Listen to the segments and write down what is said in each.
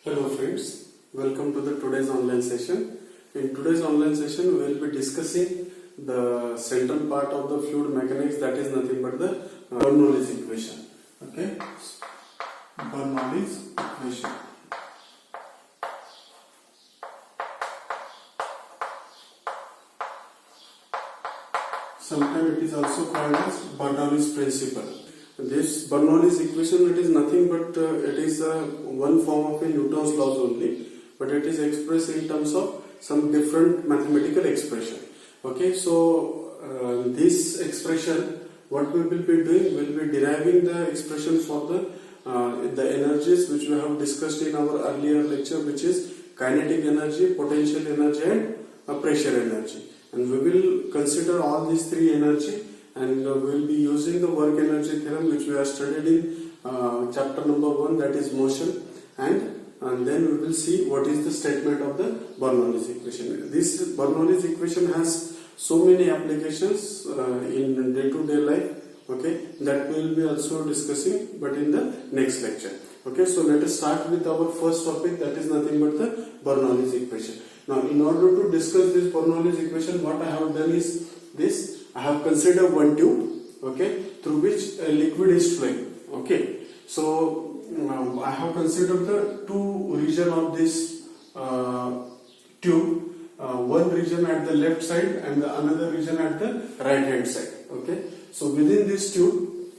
Hello friends, welcome to the today's online session. In today's online session we will be discussing the central part of the fluid mechanics, that is nothing but the Bernoulli's equation. Okay, Bernoulli's equation. Sometimes it is also called as Bernoulli's principle. This Bernoulli's equation, it is nothing but it is one form of a Newton's laws only, but it is expressed in terms of some different mathematical expression. Okay, so this expression, what we will be doing, we will be deriving the expression for the energies which we have discussed in our earlier lecture, which is kinetic energy, potential energy, and pressure energy. And we will consider all these three energy, and we will be using the work energy theorem which we have studied in chapter number 1, that is motion, and then we will see what is the statement of the Bernoulli's equation. This Bernoulli's equation has so many applications in day-to-day life, okay, that we will be also discussing, but in the next lecture. Okay, so let us start with our first topic, that is nothing but the Bernoulli's equation. Now, in order to discuss this Bernoulli's equation, what I have done is this. I have considered one tube, okay, through which a liquid is flowing. Okay, so I have considered the two region of this tube, one region at the left side and the another region at the right hand side. Okay, so within this tube,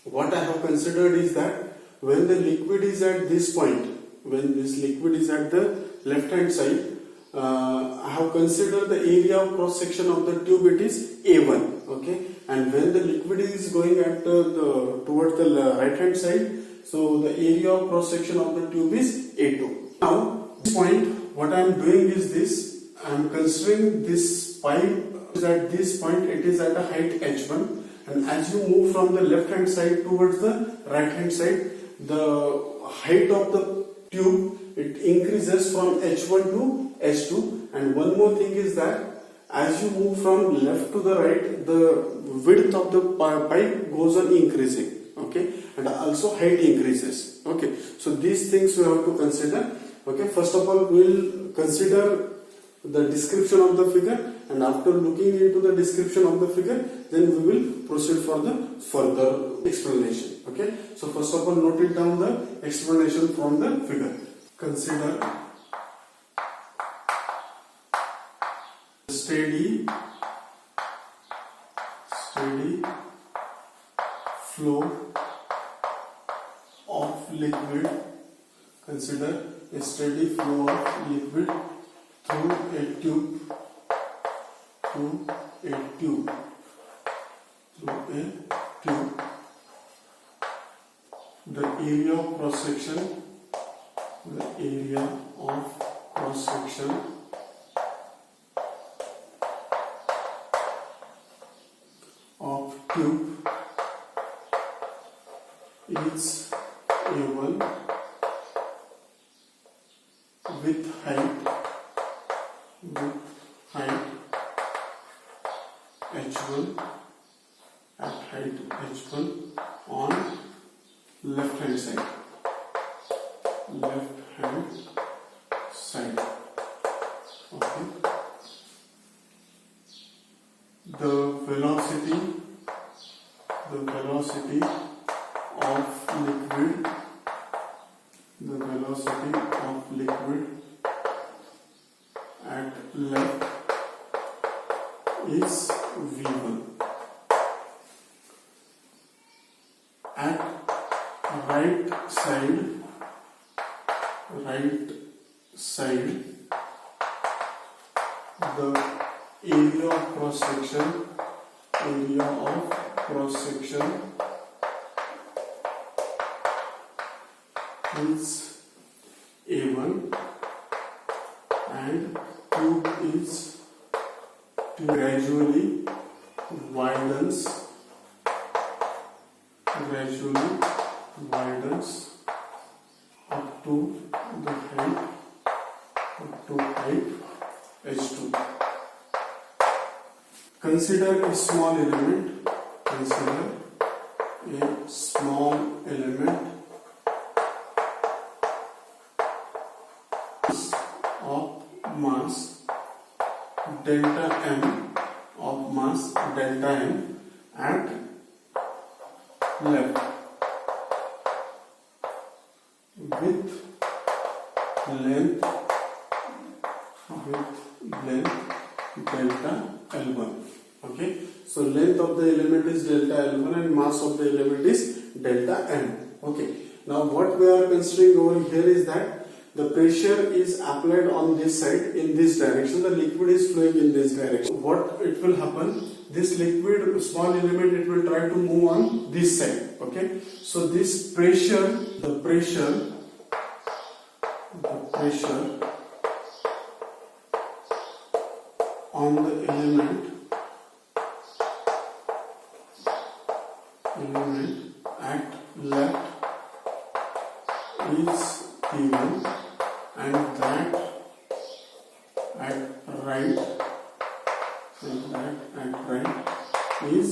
what I have considered is that when the liquid is at this point, when this liquid is at the left hand side, I have considered the area of cross section of the tube, it is A1, okay, and when the liquid is going at towards the right hand side, so the area of cross section of the tube is A2. Now, this point, what I am doing is this: I am considering this pipe is at this point, it is at a height h1, and as you move from the left hand side towards the right hand side, the height of the tube, it increases from h1 to h2, and one more thing is that as you move from left to the right, the width of the pipe goes on increasing, okay, and also height increases. Okay, so these things we have to consider. Okay, first of all we will consider the description of the figure, and after looking into the description of the figure, then we will proceed for the further explanation. Okay, so first of all note it down, the explanation from the figure. Consider steady flow of liquid. Consider a steady flow of liquid through a tube, The area of cross section, of tube is A1 with height h1 at height h1 on left hand side. Okay. The velocity of liquid at left is v1. At right side, the area of cross section is A1, and tube is gradually widens up to the height h2. Consider a small element. mass delta m at left with length delta L1. Okay, so length of the element is delta L1 and mass of the element is delta M. Okay, now what we are considering over here is that the pressure is applied on this side in this direction, the liquid is flowing in this direction. What it will happen, this liquid small element, it will try to move on this side. Okay, so this pressure, the pressure on the element at left is P1 and that at right is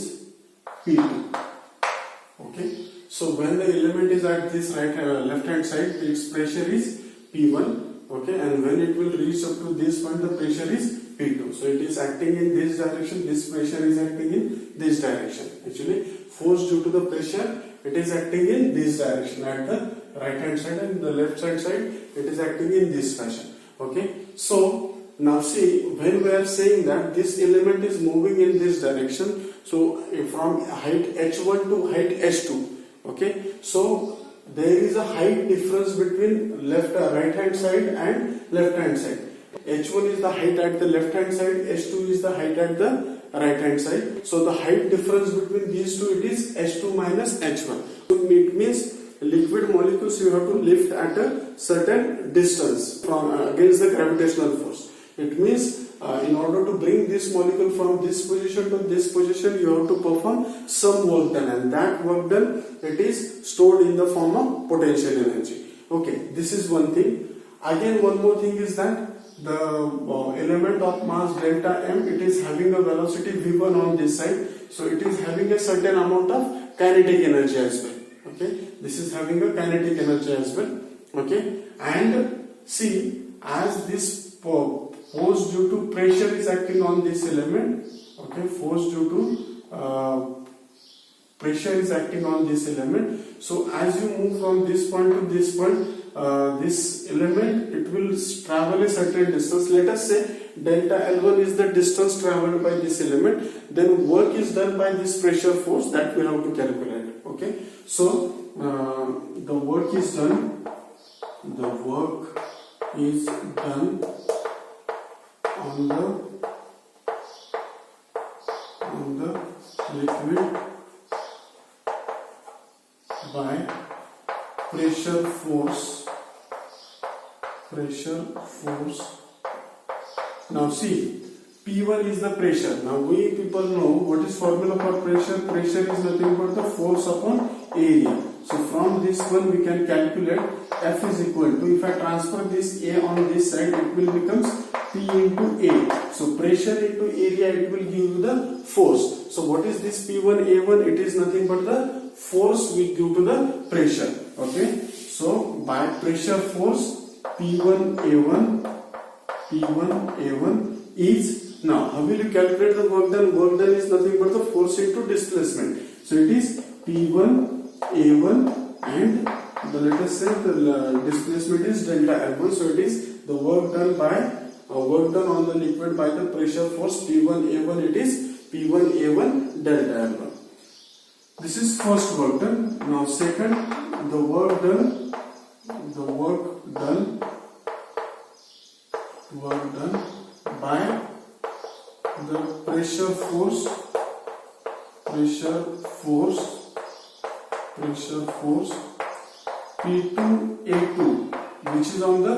P2. Okay, so when the element is at this left hand side, its pressure is P1. Okay, and when it will reach up to this point, the pressure is P2. So it is acting in this direction, this pressure is acting in this direction. Actually, force due to the pressure, it is acting in this direction at the right hand side, and the left hand side, it is acting in this fashion. Okay, so now see, when we are saying that this element is moving in this direction, so from height h1 to height h2, okay, so there is a height difference between right hand side and left hand side. h1 is the height at the left hand side, h2 is the height at the right hand side. So the height difference between these two, it is h2 minus h1. So it means liquid molecules you have to lift at a certain distance from against the gravitational force. It means in order to bring this molecule from this position to this position, you have to perform some work done, and that work done, it is stored in the form of potential energy. Okay, this is one thing. Again, one more thing is that the element of mass delta M, it is having a velocity v1 on this side, so it is having a certain amount of kinetic energy as well. Okay, this is having a kinetic energy as well. Okay, and see, as this force due to pressure is acting on this element, okay, force due to pressure is acting on this element. So as you move from this point to this point, this element, it will travel a certain distance. Let us say delta L1 is the distance traveled by this element, then work is done by this pressure force that we have to calculate. Okay, so the work is done on the liquid by pressure force. Now see, P1 is the pressure. Now we people know what is formula for pressure. Pressure is nothing but the force upon area. So from this one we can calculate F is equal to, if I transfer this A on this side, it will become P into A. So pressure into area, it will give you the force. So what is this P1 A1? It is nothing but the force we give to the pressure. Okay, so by pressure force P1 A1 is, now how will you calculate the work done? Work done is nothing but the force into displacement. So it is P1 A1 and let us say the displacement is delta L1. So it is the work done on the liquid by the pressure force P1 A1. It is P1 A1 delta L1. This is first work done. Now second, the work done by the pressure force P2A2, which is on the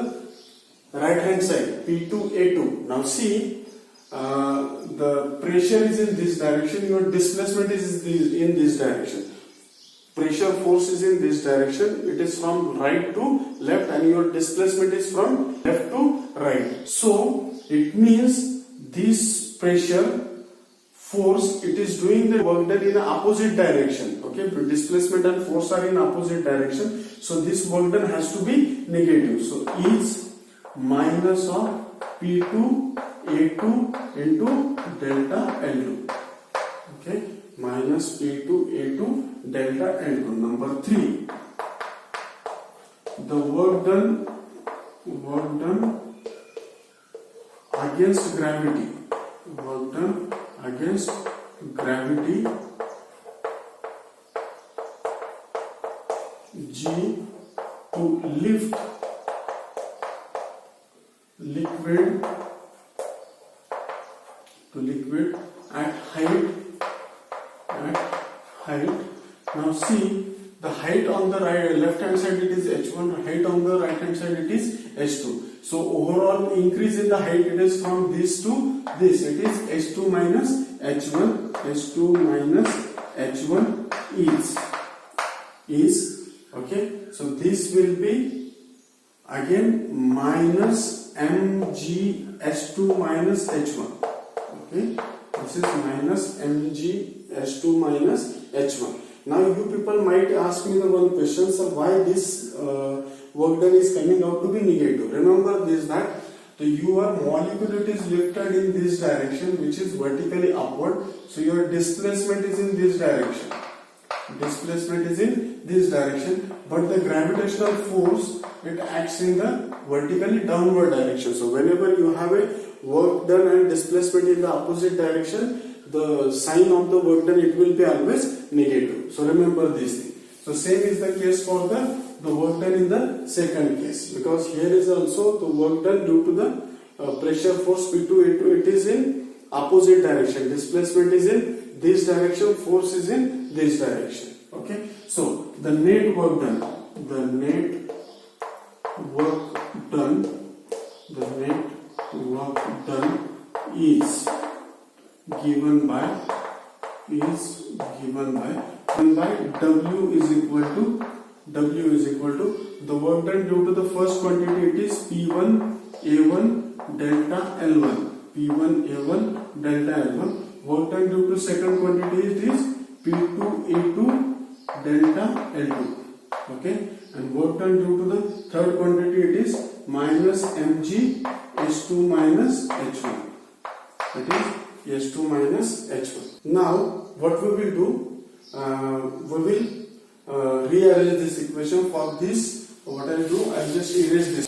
right hand side, P2A2. Now see, the pressure is in this direction, your displacement is in this direction. Pressure force is in this direction, it is from right to left, and your displacement is from left to right. So it means this pressure force, it is doing the work done in the opposite direction. Okay, displacement and force are in opposite direction, so this work done has to be negative. So is minus of P2 A2 into delta L2. Okay, minus P2 A2 delta L2. Number 3, the work done against gravity, work done against gravity G to lift liquid at height. Now see, the height on the left hand side it is h1, height on the right hand side it is h2. So overall increase in the height it is from this to this, it is h2 minus h1 is okay. So this will be again minus mg h2 minus h1. Okay, this is minus mg h2 minus h1. Now you people might ask me the one question, sir, why this work done is coming out to be negative. Remember this, that your molecule it is lifted in this direction, which is vertically upward, so your displacement is in this direction. But the gravitational force it acts in the vertically downward direction. So whenever you have a work done and displacement in the opposite direction, the sign of the work done it will be always negative. So remember this thing. So same is the case for the work done in the second case, because here is also the work done due to the pressure force P2 A2, it is in opposite direction, displacement is in this direction, force is in this direction. Okay, so the net work done is given by W is equal to the work done due to the first quantity, it is P1 A1 delta L1. Work done due to second quantity, it is P2 A2 delta L2. Okay, and work done due to the third quantity, it is minus mg h2 minus h1. That is h2 minus h1. Now what we will do, we will rearrange this equation. For this, what I will do, I will just erase this.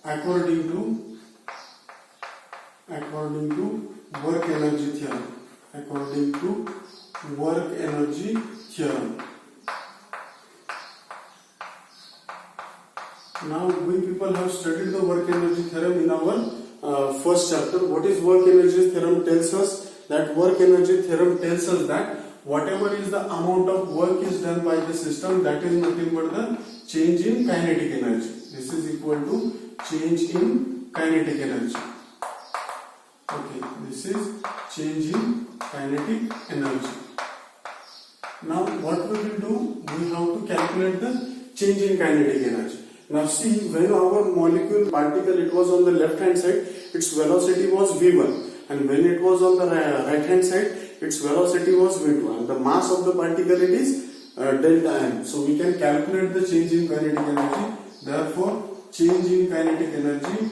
According to work energy theorem. Now we people have studied the work energy theorem in our first chapter. What is work energy theorem tells us? That work energy theorem tells us that whatever is the amount of work is done by the system, that is nothing but the change in kinetic energy. This is equal to change in kinetic energy. Okay, this is change in kinetic energy. Now what we will do, we have to calculate the change in kinetic energy. Now see, when our molecule particle it was on the left hand side, its velocity was v1, and when it was on the right hand side, its velocity was v2, and the mass of the particle it is delta m. So we can calculate the change in kinetic energy. Therefore, change in kinetic energy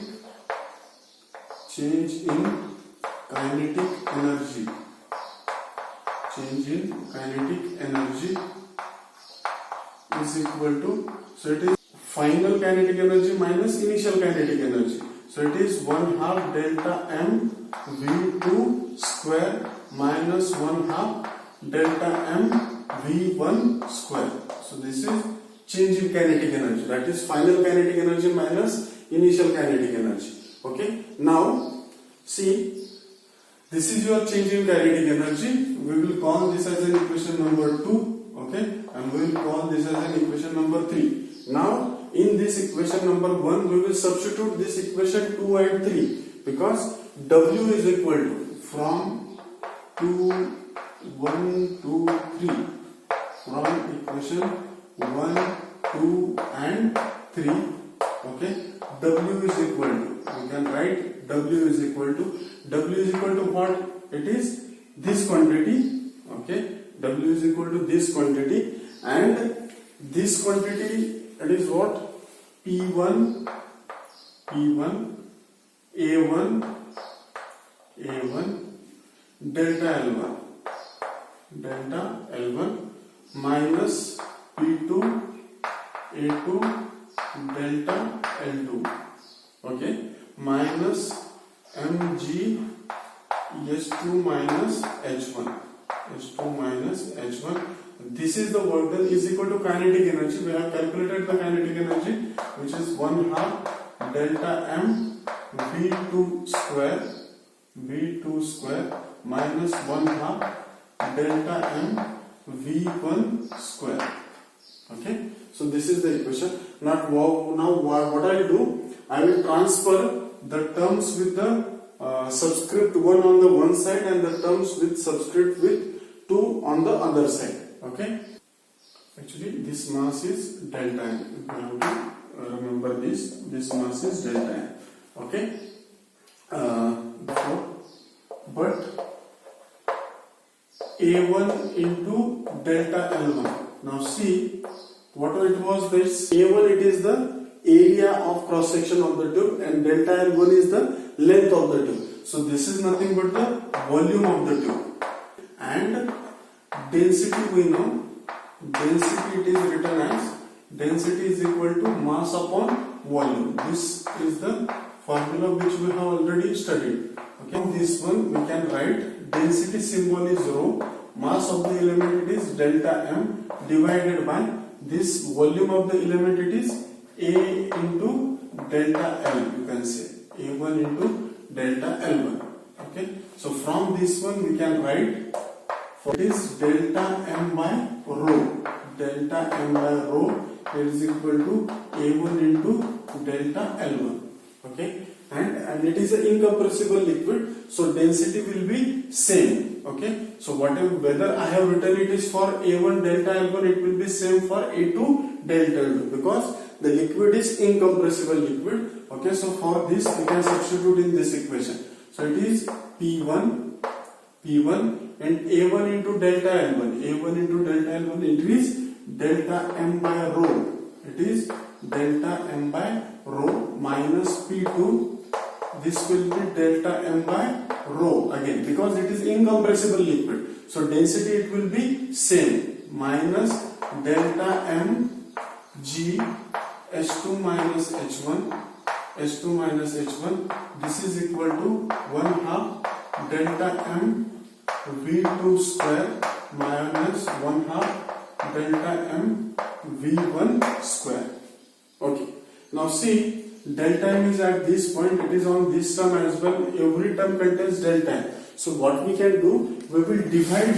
is equal to, so it is final kinetic energy minus initial kinetic energy. So it is 1/2 delta m v2 square minus 1/2 delta m v1 square. So this is change in kinetic energy, that is final kinetic energy minus initial kinetic energy. Okay, now see, this is your change in kinetic energy. We will call this as an equation number 2. Okay, and we will call this as an equation number 3. Now in this equation number 1, we will substitute this equation 2 and 3, because W is equal to, from 2, 1, 2, 3, from equation 1, 2 and 3, okay, W is equal to, we can write W is equal to what? It is this quantity, okay, W is equal to this quantity, and this quantity, it is what? P1, A1, delta L1 minus P2, A2, delta L2, okay, minus mg S2 minus H1, This is the work done is equal to kinetic energy. We have calculated the kinetic energy, which is 1/2 delta M V2 square minus 1/2 delta M V1 square. Okay, so this is the equation. Now what I will do, I will transfer the terms with the subscript 1 on the one side and the terms with subscript with 2 on the other side. Okay, actually this mass is delta M. You have to remember this mass is delta M. Okay, but A1 into delta L1. Now see what it was. This A1, it is the area of cross section of the tube, and delta L1 is the length of the tube. So this is nothing but the volume of the tube. And density, we know, density it is written as density is equal to mass upon volume. This is the formula which we have already studied. Okay, from this one we can write density symbol is rho, mass of the element it is delta M divided by this volume of the element it is A into delta L. You can say A1 into delta L1. Okay, so from this one we can write it is delta M by rho. Delta M by rho is equal to A1 into delta L1. Okay, and it is an incompressible liquid, so density will be same. Okay, so whether I have written it is for A1 delta L1, it will be same for A2 delta L2, because the liquid is incompressible liquid. Okay, so for this we can substitute in this equation. So it is P1 and A1 into delta L1. A1 into delta L1, it is delta M by rho. It is delta M by rho minus P2. This will be delta M by rho again, because it is incompressible liquid. So density it will be same, minus delta M G H2 minus H1. This is equal to 1/2 delta M V2 square minus 1/2 delta M V1 square. Okay, now see, delta M is at this point, it is on this term as well. Every term contains delta M. So what we can do, we will divide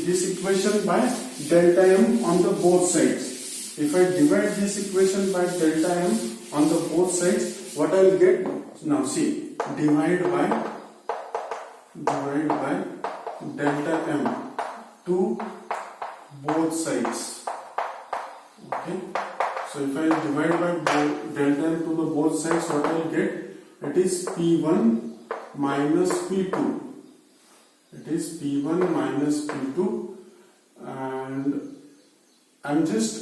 this equation by delta M on the both sides. If I divide this equation by delta M on the both sides, what I will get? Now see, divide by delta M to both sides. Okay, so if I divide by delta M to the both sides, what I will get? It is P1 minus P2. It is P1 minus P2, and I am just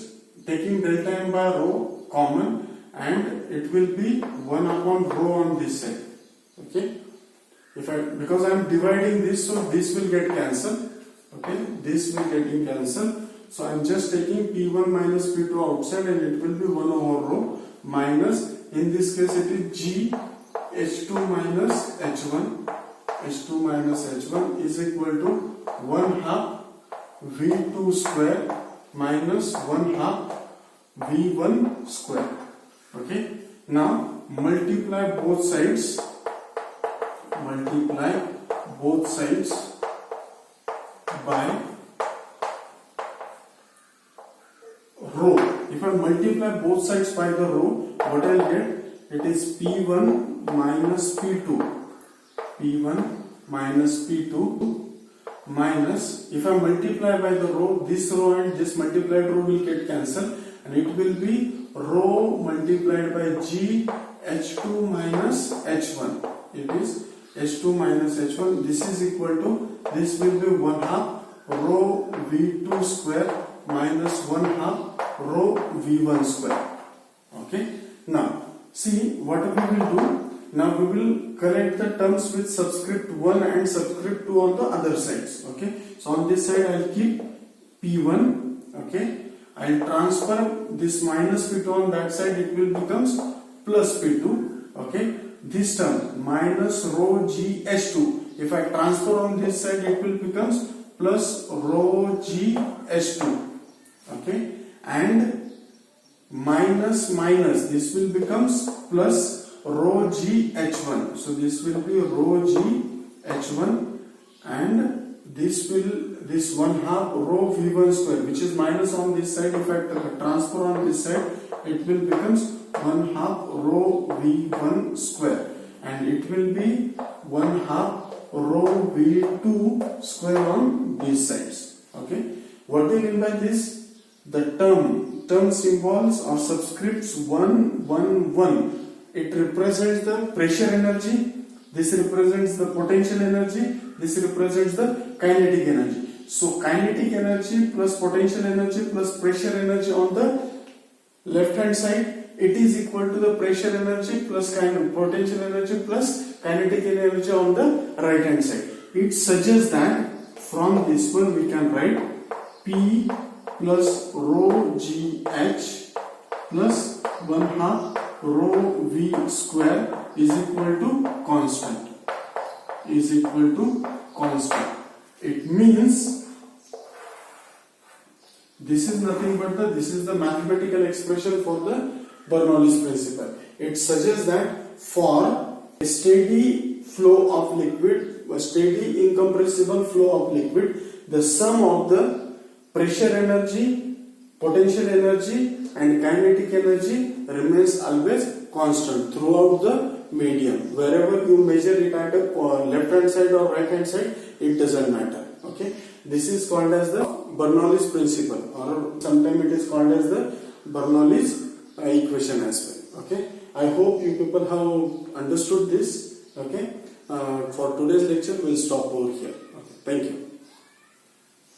taking delta M by rho common, and it will be 1 upon rho on this side. Okay, because I am dividing this, so this will get cancelled. Okay, this will getting cancelled. So I am just taking P1 minus P2 outside, and it will be 1 over rho minus, in this case it is G H2 minus H1. H2 minus H1 is equal to 1/2 V2 square minus 1/2 V1 square. Okay, now multiply both sides by rho. If I multiply both sides by the rho, what I will get? It is P1 minus P2. P1 minus P2 minus, if I multiply by the rho, this rho and this multiplied rho will get cancelled, and it will be rho multiplied by G H2 minus H1. It is H2 minus H1. This is equal to, this will be 1/2 rho V2 square minus 1/2 rho V1 square. Okay. Now, see what we will do. Now we will collect the terms with subscript 1 and subscript 2 on the other sides. Okay. So on this side I'll keep P1. Okay. I'll transfer this minus P2 on that side. It will becomes plus P2. Okay. This term minus rho G H2. If I transfer on this side, it will becomes plus rho G H2. Okay. And minus minus, this will becomes plus rho G H1. So this will be rho G H1, and this 1/2 rho V1 square, which is minus on this side. If I transfer on this side, it will becomes 1/2 rho V1 square, and it will be 1/2 rho V2 square on these sides. Okay. What do you mean by this? The term symbols or subscripts 1, 1, 1. It represents the pressure energy. This represents the potential energy. This represents the kinetic energy. So kinetic energy plus potential energy plus pressure energy on the left hand side, it is equal to the pressure energy plus potential energy plus kinetic energy on the right hand side. It suggests that from this one we can write P plus rho GH plus 1/2 rho V square is equal to constant. It means this is nothing but this is the mathematical expression for the Bernoulli's principle. It suggests that for a steady flow of liquid, a steady incompressible flow of liquid, the sum of the pressure energy, potential energy and kinetic energy remains always constant throughout the medium. Wherever you measure it at the left hand side or right hand side, it doesn't matter. Okay. This is called as the Bernoulli's principle, or sometimes it is called as the Bernoulli's equation as well. Okay. I hope you people have understood this. Okay. For today's lecture, we'll stop over here. Okay. Thank you.